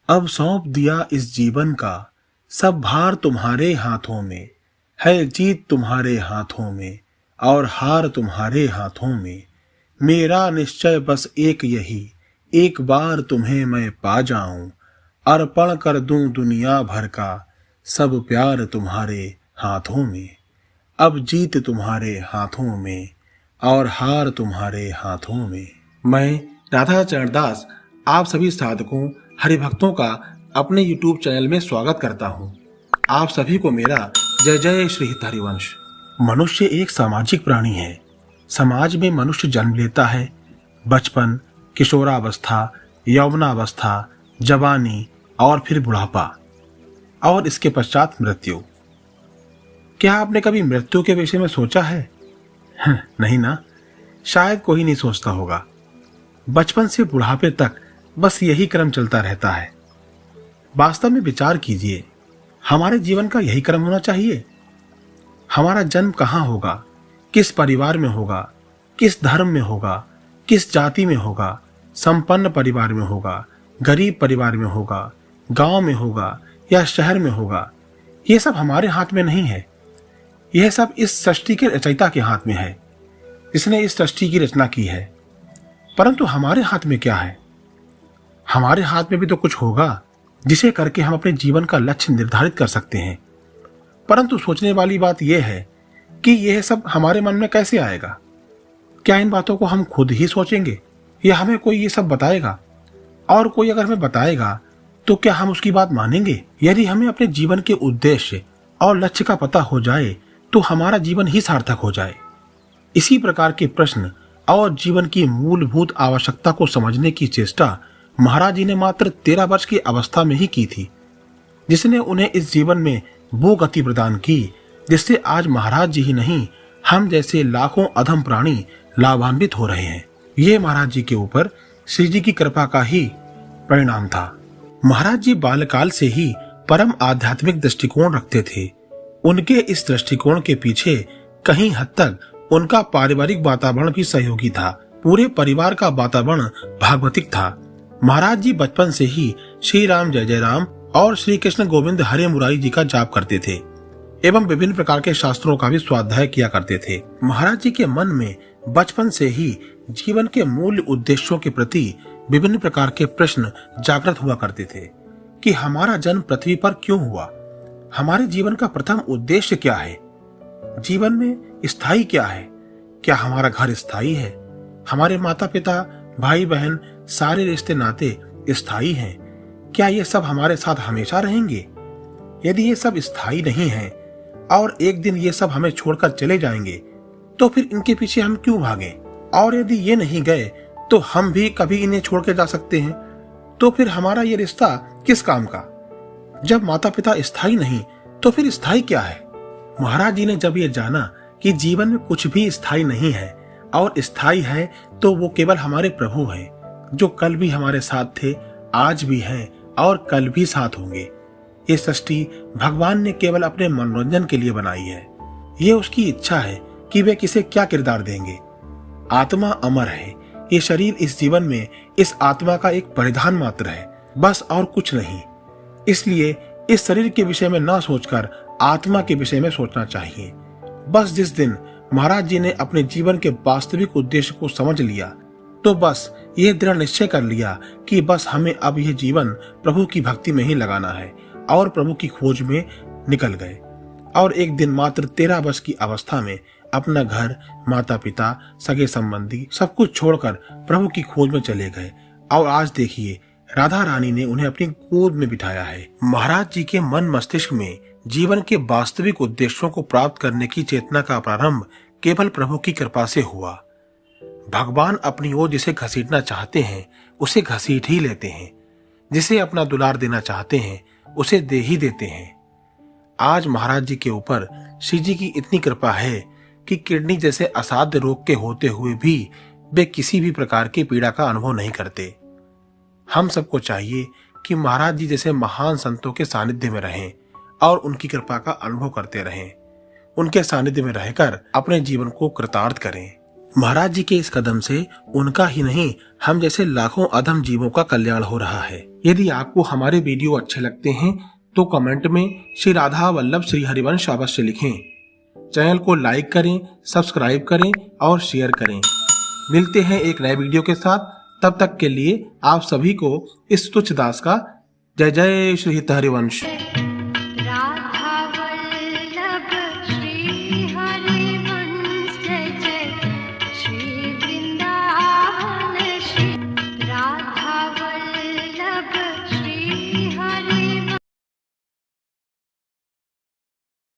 अब सौंप दिया इस जीवन का सब भार तुम्हारे हाथों में। है जीत तुम्हारे हाथों में और हार तुम्हारे हाथों में। मेरा निश्चय बस एक यही, एक बार तुम्हें मैं पा जाऊं। अर्पण कर दूं दुनिया भर का सब प्यार तुम्हारे हाथों में। अब जीत तुम्हारे हाथों में और हार तुम्हारे हाथों में। मैं राधा चरणदास आप सभी साधकों हरिभक्तों का अपने YouTube चैनल में स्वागत करता हूं। आप सभी को मेरा जय जय श्री हित हरिवंश। मनुष्य एक सामाजिक प्राणी है। समाज में मनुष्य जन्म लेता है। बचपन, किशोरावस्था, यौवनावस्था, जवानी और फिर बुढ़ापा और इसके पश्चात मृत्यु। क्या आपने कभी मृत्यु के विषय में सोचा है? नहीं ना, शायद कोई नहीं सोचता होगा। बचपन से बुढ़ापे तक बस यही क्रम चलता रहता है। वास्तव में विचार कीजिए, हमारे जीवन का यही क्रम होना चाहिए। हमारा जन्म कहाँ होगा, किस परिवार में होगा, किस धर्म में होगा, किस जाति में होगा, संपन्न परिवार में होगा, गरीब परिवार में होगा, गांव में होगा या शहर में होगा, यह सब हमारे हाथ में नहीं है। यह सब इस सृष्टि के रचयिता के हाथ में है, जिसने इस सृष्टि की रचना की है। परंतु हमारे हाथ में क्या है? हमारे हाथ में भी तो कुछ होगा जिसे करके हम अपने जीवन का लक्ष्य निर्धारित कर सकते हैं। परंतु सोचने वाली बात यह है कि यह सब हमारे मन में कैसे आएगा? क्या इन बातों को हम खुद ही सोचेंगे या हमें कोई ये सब बताएगा? और कोई अगर हमें बताएगा तो क्या हम उसकी बात मानेंगे? यदि हमें अपने जीवन के उद्देश्य और लक्ष्य का पता हो जाए तो हमारा जीवन ही सार्थक हो जाए। इसी प्रकार के प्रश्न और जीवन की मूलभूत आवश्यकता को समझने की चेष्टा महाराज जी ने मात्र 13 वर्ष की अवस्था में ही की थी, जिसने उन्हें इस जीवन में वो गति प्रदान की जिससे आज महाराज जी ही नहीं, हम जैसे लाखों अधम प्राणी लाभान्वित हो रहे हैं। ये महाराज जी के ऊपर श्री जी की कृपा का ही परिणाम था। महाराज जी बालकाल से ही परम आध्यात्मिक दृष्टिकोण रखते थे। उनके इस दृष्टिकोण के पीछे कहीं हद तक उनका पारिवारिक वातावरण भी सहयोगी था। पूरे परिवार का वातावरण भागवतिक था। महाराज जी बचपन से ही श्री राम जय जय राम और श्री कृष्ण गोविंद हरे मुरारी जी का जाप करते थे एवं विभिन्न प्रकार के शास्त्रों का भी स्वाध्याय किया करते थे। महाराज जी के मन में बचपन से ही जीवन के मूल उद्देश्यों के प्रति विभिन्न प्रकार के प्रश्न जागृत हुआ करते थे कि हमारा जन्म पृथ्वी पर क्यों हुआ, हमारे जीवन का प्रथम उद्देश्य क्या है, जीवन में स्थायी क्या है, क्या हमारा घर स्थायी है, हमारे माता पिता भाई बहन सारे रिश्ते नाते स्थायी हैं, क्या ये सब हमारे साथ हमेशा रहेंगे? यदि ये सब स्थायी नहीं है और एक दिन ये सब हमें छोड़कर चले जाएंगे तो फिर इनके पीछे हम क्यों भागें? और यदि ये नहीं गए तो हम भी कभी इन्हें छोड़ के जा सकते हैं, तो फिर हमारा ये रिश्ता किस काम का? जब माता पिता स्थायी नहीं तो फिर स्थायी क्या है? महाराज जी ने जब ये जाना कि जीवन में कुछ भी स्थायी नहीं है और स्थायी है तो वो केवल हमारे प्रभु हैं, जो कल भी हमारे साथ थे, आज भी हैं और कल भी साथ होंगे। ये सृष्टि भगवान ने केवल अपने मनोरंजन के लिए बनाई है। ये उसकी इच्छा है कि वे किसे क्या किरदार देंगे। आत्मा अमर है। ये शरीर इस जीवन में इस आत्मा का एक परिधान मात्र है, बस और कुछ नहीं। इसलिए इस शरीर के विषय में ना सोचकर आत्मा के विषय में सोचना चाहिए। बस जिस दिन महाराज जी ने अपने जीवन के वास्तविक उद्देश्य को समझ लिया तो बस ये दृढ़ निश्चय कर लिया कि बस हमें अब यह जीवन प्रभु की भक्ति में ही लगाना है और प्रभु की खोज में निकल गए। और एक दिन मात्र 13 वर्ष की अवस्था में अपना घर, माता पिता, सगे संबंधी सब कुछ छोड़कर प्रभु की खोज में चले गए। और आज देखिए, राधा रानी ने उन्हें अपनी गोद में बिठाया है। महाराज जी के मन मस्तिष्क में जीवन के वास्तविक उद्देश्यों को प्राप्त करने की चेतना का प्रारंभ केवल प्रभु की कृपा से हुआ। भगवान अपनी ओर जिसे घसीटना चाहते हैं उसे घसीट ही लेते हैं, जिसे अपना दुलार देना चाहते हैं उसे दे ही देते हैं। आज महाराज जी के ऊपर श्री जी की इतनी कृपा है कि किडनी जैसे असाध्य रोग के होते हुए भी वे किसी भी प्रकार की पीड़ा का अनुभव नहीं करते। हम सबको चाहिए कि महाराज जी जैसे महान संतों के सानिध्य में रहें और उनकी कृपा का अनुभव करते रहें। उनके सानिध्य में रहकर अपने जीवन को कृतार्थ करें। महाराज जी के इस कदम से उनका ही नहीं, हम जैसे लाखों अधम जीवों का कल्याण हो रहा है। यदि आपको हमारे वीडियो अच्छे लगते हैं तो कमेंट में श्री राधा वल्लभ श्री हरिवंश अवश्य लिखें। चैनल को लाइक करें, सब्सक्राइब करें और शेयर करें। मिलते हैं एक नए वीडियो के साथ। तब तक के लिए आप सभी को इस तुच्छ दास का जय जय श्री हित हरिवंश।